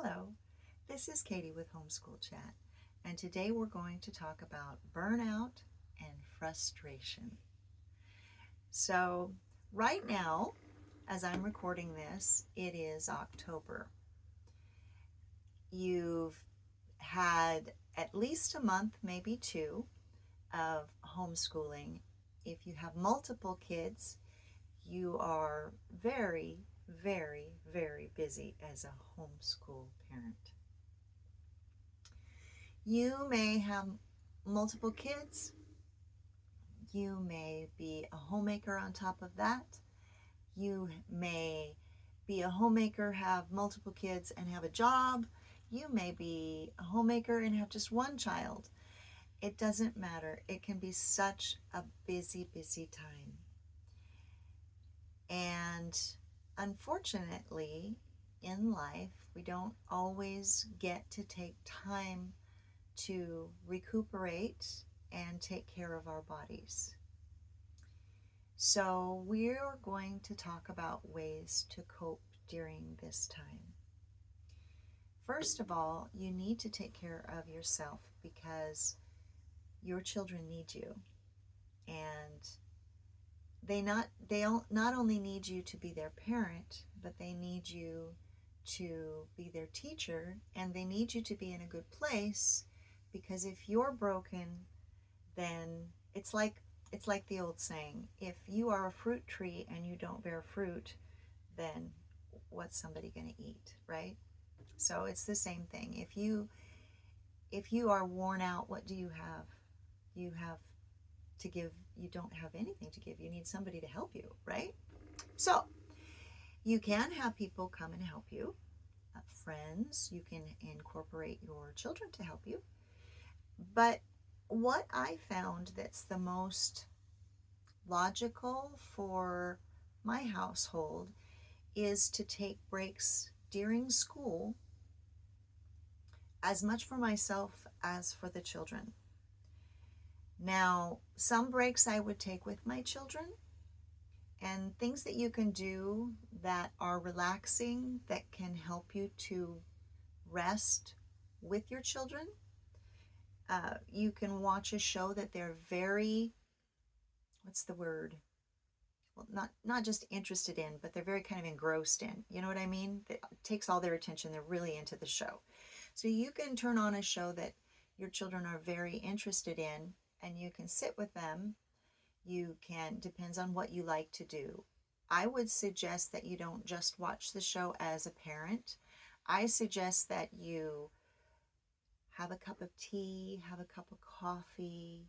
Hello, this is Katie with Homeschool Chat, and today we're going to talk about burnout and frustration. So, right now, as I'm recording this, it is October. You've had at least a month, maybe two, of homeschooling. If you have multiple kids, you are very, very, very busy as a homeschool parent. You may have multiple kids. You may be a homemaker on top of that. You may be a homemaker, have multiple kids, and have a job. You may be a homemaker and have just one child. It doesn't matter. It can be such a busy, busy time. And unfortunately, in life, we don't always get to take time to recuperate and take care of our bodies. So we're going to talk about ways to cope during this time. First of all, you need to take care of yourself because your children need you. And they not only need you to be their parent, but they need you to be their teacher, and they need you to be in a good place, because if you're broken, then it's like the old saying, if you are a fruit tree and you don't bear fruit, then what's somebody going to eat, right? So it's the same thing. If you are worn out, what do you have? You have to give. You don't have anything to give. You need somebody to help you, right? So you can have people come and help you, friends. You can incorporate your children to help you. But what I found that's the most logical for my household is to take breaks during school, as much for myself as for the children. Now, some breaks I would take with my children, and things that you can do that are relaxing, that can help you to rest with your children. You can watch a show that they're very, what's the word? Well, not just interested in, but they're very kind of engrossed in. You know what I mean? It takes all their attention. They're really into the show. So you can turn on a show that your children are very interested in, and you can sit with them. You can, depends on what you like to do. I would suggest that you don't just watch the show as a parent. I suggest that you have a cup of tea, have a cup of coffee,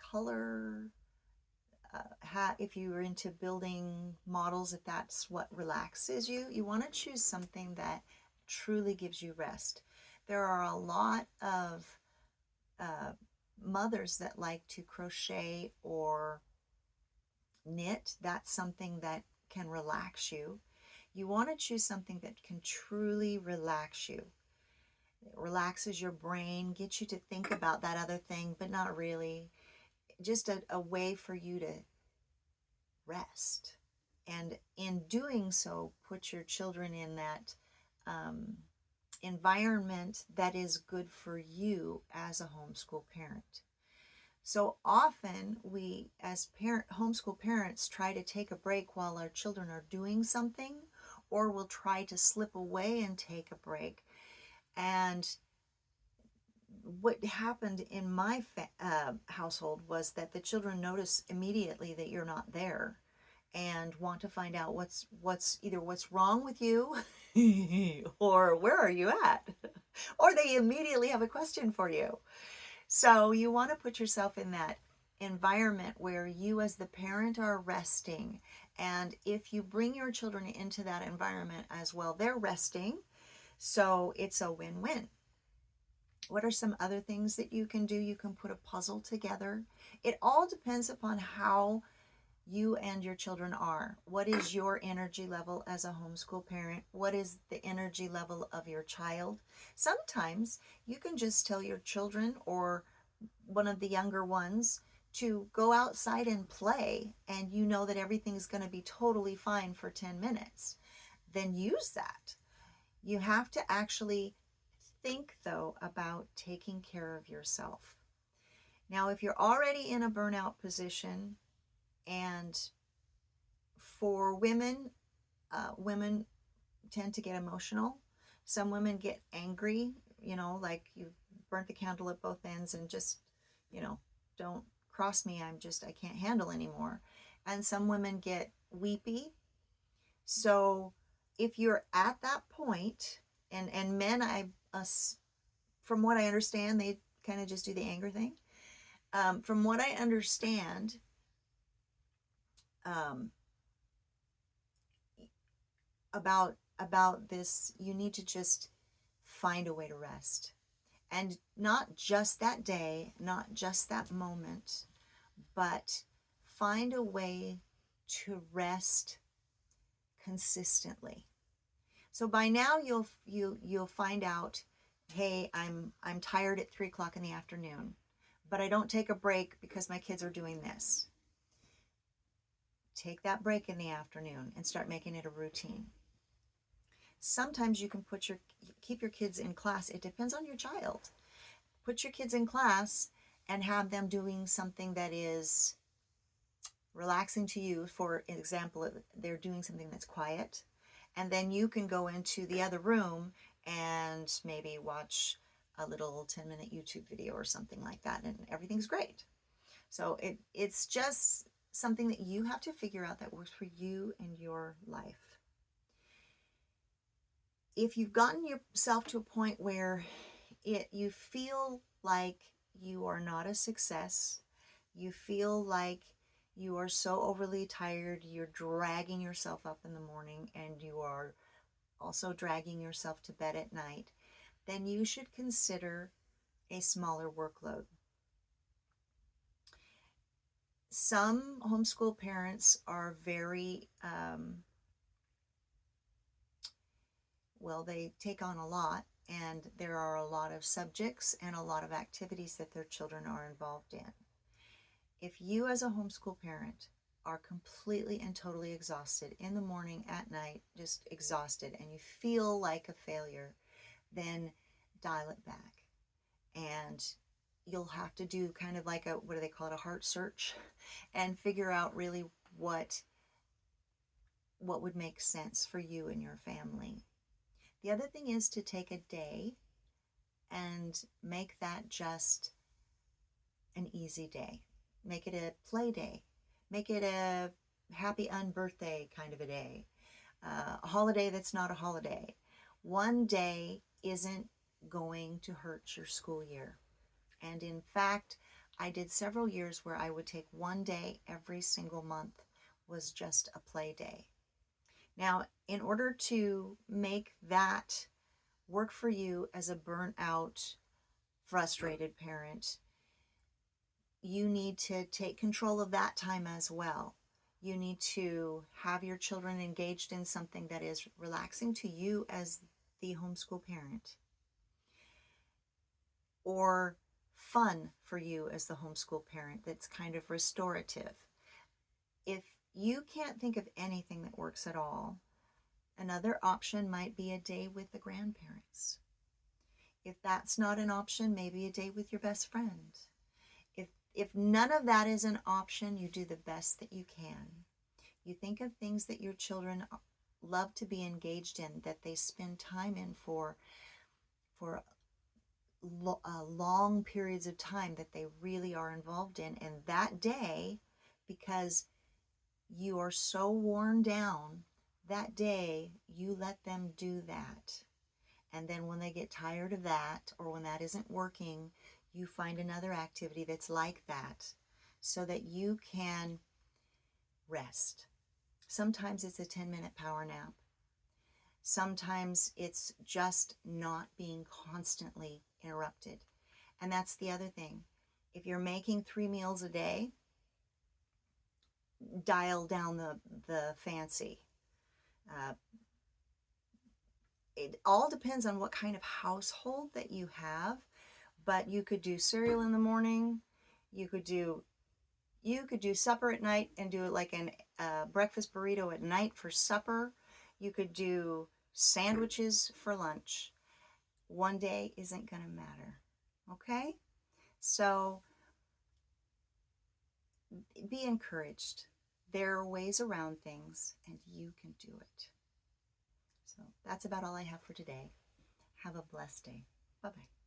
color. If you're into building models, if that's what relaxes you, you want to choose something that truly gives you rest. There are a lot of mothers that like to crochet or knit. That's something that can relax you. You want to choose something that can truly relax you. It relaxes your brain, gets you to think about that other thing, but not really. Just a way for you to rest. And in doing so, put your children in that environment that is good for you as a homeschool parent. So often we, as homeschool parents, try to take a break while our children are doing something, or we'll try to slip away and take a break. And what happened in my household was that the children notice immediately that you're not there and want to find out what's wrong with you or where are you at, or they immediately have a question for you. So you want to put yourself in that environment where you as the parent are resting, and if you bring your children into that environment as well, they're resting, so it's a win-win. What are some other things that you can do? You can put a puzzle together. It all depends upon how you and your children are. What is your energy level as a homeschool parent? What is the energy level of your child? Sometimes you can just tell your children or one of the younger ones to go outside and play, and you know that everything's going to be totally fine for 10 minutes. then use that. You have to actually think, though, about taking care of yourself. Now, if you're already in a burnout position, and for women, women tend to get emotional. Some women get angry, like you burnt the candle at both ends and just, don't cross me. I can't handle anymore. And some women get weepy. So if you're at that point, and men, from what I understand, they kind of just do the anger thing. From what I understand, about this, you need to just find a way to rest, and not just that day, not just that moment, but find a way to rest consistently. So by now you'll find out, hey, I'm tired at 3 o'clock in the afternoon, but I don't take a break because my kids are doing this. Take that break in the afternoon and start making it a routine. Sometimes you can keep your kids in class. It depends on your child. Put your kids in class and have them doing something that is relaxing to you. For example, they're doing something that's quiet, and then you can go into the other room and maybe watch a little 10-minute YouTube video or something like that, and everything's great. So it's just something that you have to figure out that works for you and your life. If you've gotten yourself to a point where you feel like you are not a success, you feel like you are so overly tired, you're dragging yourself up in the morning, and you are also dragging yourself to bed at night, then you should consider a smaller workload. Some homeschool parents are very, they take on a lot, and there are a lot of subjects and a lot of activities that their children are involved in. If you as a homeschool parent are completely and totally exhausted in the morning, at night, just exhausted, and you feel like a failure, then dial it back. And you'll have to do kind of like what do they call it, a heart search, and figure out really what would make sense for you and your family. The other thing is to take a day and make that just an easy day. Make it a play day. Make it a happy unbirthday kind of a day. A holiday that's not a holiday. One day isn't going to hurt your school year. And in fact, I did several years where I would take one day every single month was just a play day. Now, in order to make that work for you as a burnt out, frustrated parent, you need to take control of that time as well. You need to have your children engaged in something that is relaxing to you as the homeschool parent, or fun for you as the homeschool parent that's kind of restorative. If you can't think of anything that works at all, another option might be a day with the grandparents. If that's not an option, maybe a day with your best friend. If none of that is an option, you do the best that you can. You think of things that your children love to be engaged in, that they spend time in for long periods of time, that they really are involved in. And that day, because you are so worn down, that day you let them do that. And then when they get tired of that, or when that isn't working, you find another activity that's like that, so that you can rest. Sometimes it's a 10-minute power nap. Sometimes it's just not being constantly interrupted. And that's the other thing. If you're making 3 meals a day, dial down the fancy. It all depends on what kind of household that you have, but you could do cereal in the morning. You could do supper at night and do it like a breakfast burrito at night for supper. You could do sandwiches for lunch. One day isn't going to matter. Okay? So be encouraged. There are ways around things, and you can do it. So that's about all I have for today. Have a blessed day. Bye-bye.